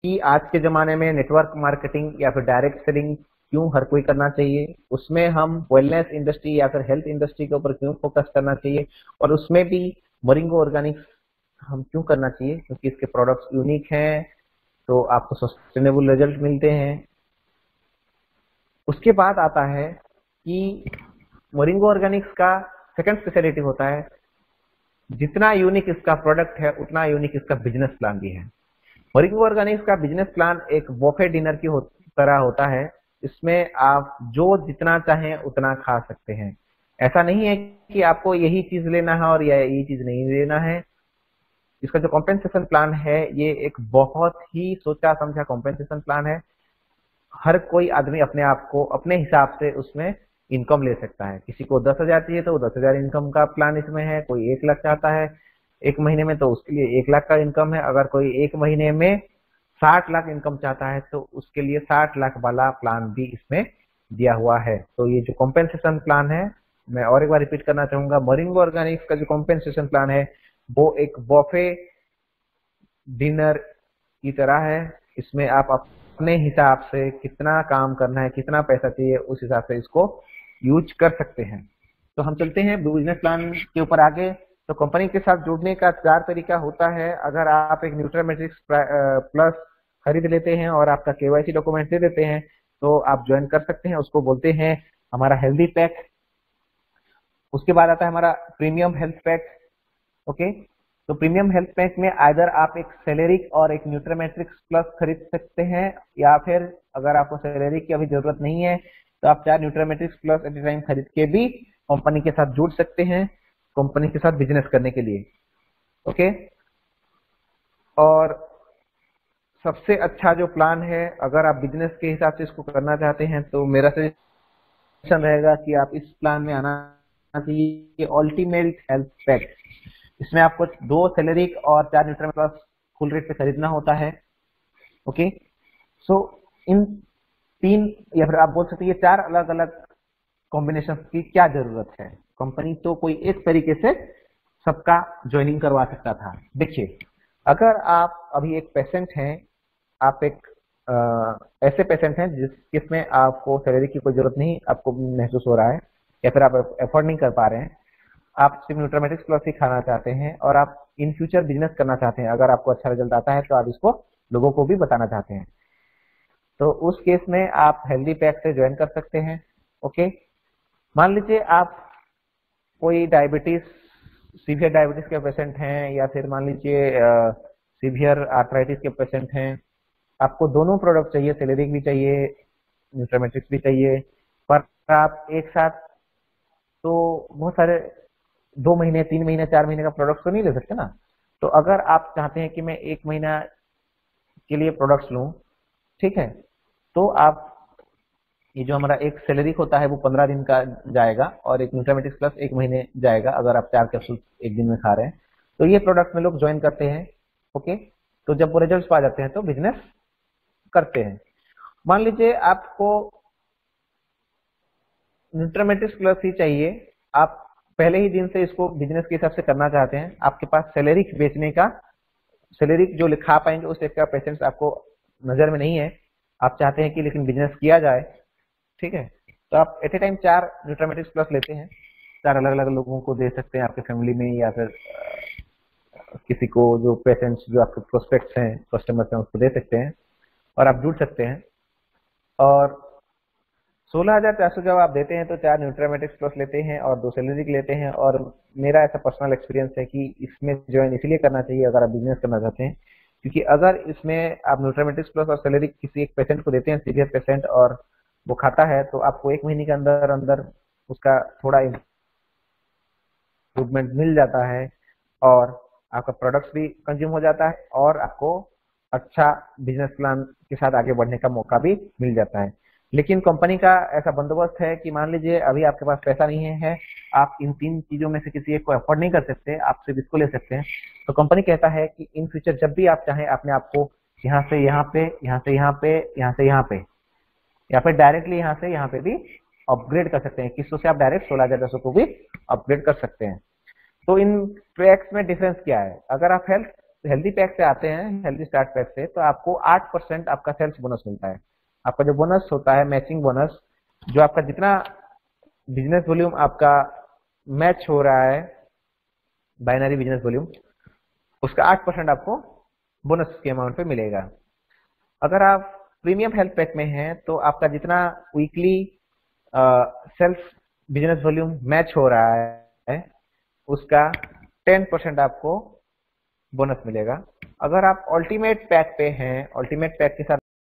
कि आज के ज़माने में नेटवर्क मार्केटिंग या फिर डायरेक्ट सेलिंग क्यों हर कोई करना चाहिए, उसमें हम वेलनेस इंडस्ट्री या फिर हेल्थ इंडस्ट्री के ऊपर क्यों फोकस करना चाहिए, और उसमें भी मोरिंगो ऑर्गेनिक्स हम क्यों करना चाहिए, क्योंकि इसके प्रोडक्ट्स यूनिक हैं तो आपको सस्टेनेबल रिजल्ट मिलते हैं। उसके बाद आता है कि मोरिंगो ऑर्गेनिक्स का सेकंड स्पेशलिटी होता है, जितना यूनिक इसका प्रोडक्ट है उतना यूनिक इसका बिजनेस प्लान भी है। मोरिंगो ऑर्गेनिक्स का बिजनेस प्लान एक बफे डिनर की तरह होता है। इसमें आप जो जितना चाहें उतना खा सकते हैं। ऐसा नहीं है कि आपको यही चीज लेना है और या यही चीज नहीं लेना है। इसका जो कॉम्पेंसेशन प्लान है ये एक बहुत ही सोचा समझा कॉम्पेंसेशन प्लान है। हर कोई आदमी अपने आप को अपने हिसाब से उसमें इनकम ले सकता है। किसी को 10,000 चाहिए तो वो 10,000 इनकम का प्लान इसमें है। कोई 1 लाख चाहता है एक महीने में तो उसके लिए 1 लाख का इनकम है। अगर कोई एक महीने में 60 लाख इनकम चाहता है तो उसके लिए 60 लाख वाला प्लान भी इसमें दिया हुआ है। तो ये जो कॉम्पेंसेशन प्लान है, मैं और एक बार रिपीट करना चाहूंगा, मोरिंगो ऑर्गेनिक्स का जो कॉम्पेंसेशन प्लान है वो एक बफे डिनर की तरह है। इसमें आप अपने हिसाब से कितना काम करना है, कितना पैसा चाहिए, उस हिसाब से इसको यूज कर सकते हैं। तो हम चलते हैं बिजनेस प्लान के ऊपर आगे। तो कंपनी के साथ जुड़ने का 4 तरीका होता है। अगर आप एक न्यूट्रामेट्रिक्स प्लस खरीद लेते हैं और आपका केवाईसी डॉक्यूमेंट दे देते हैं तो आप ज्वाइन कर सकते हैं। उसको बोलते हैं हमारा हेल्दी पैक। उसके बाद आता है हमारा प्रीमियम हेल्थ पैक। ओके, तो प्रीमियम हेल्थ पैक में आइदर आप एक सेलेरिक और एक न्यूट्रामेट्रिक्स प्लस खरीद सकते हैं, या फिर अगर आपको सेलेरिक की अभी जरूरत नहीं है तो आप 4 न्यूट्रामेट्रिक्स प्लस एट ए टाइम खरीद के भी कंपनी के साथ जुड़ सकते हैं, कंपनी के साथ बिजनेस करने के लिए। ओके, और सबसे अच्छा जो प्लान है, अगर आप बिजनेस के हिसाब से इसको करना चाहते हैं तो मेरा सजेशन रहेगा कि आप इस प्लान में आना चाहिए, अल्टीमेट हेल्थ पैक। इसमें आपको 2 सेलेरिक और 4 न्यूट्रामेट्रिक्स फुल रेट पे खरीदना होता है। ओके, सो इन 3 या फिर आप बोल सकते हैं 4 अलग अलग कॉम्बिनेशन की क्या जरूरत है। कंपनी तो कोई एक तरीके से सबका ज्वाइनिंग करवा सकता था। देखिए, अगर आप अभी एक पेशेंट हैं, आप एक ऐसे पेशेंट हैं जिसमें आपको सैलरी की कोई जरूरत नहीं आपको महसूस हो रहा है, या फिर आप अफोर्ड नहीं कर पा रहे हैं, आप सिर्फ न्यूट्रामेटिक्स प्लस ही खाना चाहते हैं और आप इन फ्यूचर बिजनेस करना चाहते हैं, अगर आपको अच्छा रिजल्ट आता है तो आप इसको लोगों को भी बताना चाहते हैं, तो उस केस में आप हेल्दी पैक से ज्वाइन कर सकते हैं। ओके, मान लीजिए आप कोई डायबिटीज, सीवियर डायबिटीज के पेशेंट हैं, या फिर मान लीजिए सीवियर आर्थराइटिस के पेशेंट हैं। आपको दोनों प्रोडक्ट चाहिए, सेलेरिक भी चाहिए, न्यूट्रामेट्रिक्स भी चाहिए, पर आप एक साथ तो बहुत सारे 2 महीने 3 महीने 4 महीने का प्रोडक्ट तो नहीं ले सकते ना। तो अगर आप चाहते हैं कि मैं 1 महीना के लिए प्रोडक्ट्स लूं, ठीक है, तो आप ये जो हमारा एक सेलेरिक होता है वो 15 दिन का जाएगा और एक न्यूट्रामेटिक्स प्लस 1 महीने जाएगा, अगर आप 4 कैप्सूल एक दिन में खा रहे हैं। तो ये प्रोडक्ट में लोग ज्वाइन करते हैं। ओके, तो जब वो रिजल्ट पा जाते हैं तो बिजनेस करते हैं। मान लीजिए आपको न्यूट्रामेट्रिक्स प्लस ही चाहिए, आप पहले ही दिन से इसको बिजनेस के हिसाब से करना चाहते हैं, आपके पास सेलेरिक बेचने का, सेलेरिक जो लिखा पाएंगे उस टाइप का पेशेंट्स आपको नजर में नहीं है, आप चाहते हैं कि लेकिन बिजनेस किया जाए, ठीक है, तो आप एट ए टाइम 4 न्यूट्रामेट्रिक्स प्लस लेते हैं, 4 अलग अलग लोगों को दे सकते हैं आपके फैमिली में, या फिर किसी को जो पेशेंट्स जो आपके प्रोस्पेक्ट्स हैं, कस्टमर्स हैं, उसको दे सकते हैं और आप जुड़ सकते हैं। और 16,400 जब आप देते हैं तो 4 न्यूट्रामेटिक्स प्लस लेते हैं और 2 सेलेरिक लेते हैं। और मेरा ऐसा पर्सनल एक्सपीरियंस है कि इसमें ज्वाइन इसलिए करना चाहिए अगर आप बिजनेस करना चाहते हैं, क्योंकि अगर इसमें आप न्यूट्रामेटिक्स प्लस और सेलेरिक किसी एक पेशेंट को देते हैं, सीवियर पेशेंट, और वो खाता है, तो आपको 1 महीने के अंदर अंदर उसका थोड़ा इम्प्रूवमेंट मिल जाता है और आपका प्रोडक्ट्स भी कंज्यूम हो जाता है और आपको अच्छा बिजनेस प्लान के साथ आगे बढ़ने का मौका भी मिल जाता है। लेकिन कंपनी का ऐसा बंदोबस्त है कि मान लीजिए अभी आपके पास पैसा नहीं है, आप इन 3 चीजों में से किसी एक को अफोर्ड नहीं कर सकते, आप सिर्फ इसको ले सकते हैं, तो कंपनी कहता है कि इन फ्यूचर जब भी आप चाहें अपने आप को यहाँ से यहाँ पे, यहाँ से यहाँ पे, यहाँ से यहाँ पे, या फिर डायरेक्टली यहाँ से यहाँ पे भी अपग्रेड कर सकते हैं। किसको से आप डायरेक्ट 16,400 को भी अपग्रेड कर सकते हैं। तो इन ट्रैक्स में डिफरेंस क्या है? अगर आप हेल्थ हेल्दी पैक से आते हैं, हेल्दी स्टार्ट पैक से, तो आपको 8% आपका सेल्स बोनस मिलता है। आपका जो बोनस होता है, मैचिंग बोनस, जो आपका जितना बिजनेस वॉल्यूम आपका मैच हो रहा है बाइनरी बिजनेस वॉल्यूम, उसका 8% आपको बोनस के अमाउंट पे मिलेगा। अगर आप प्रीमियम हेल्थ पैक में हैं तो आपका जितना weekly self business volume match हो रहा है उसका 10% आपको बोनस मिलेगा। अगर आप अल्टीमेट पैक पे हैं, अल्टीमेट पैक के साथ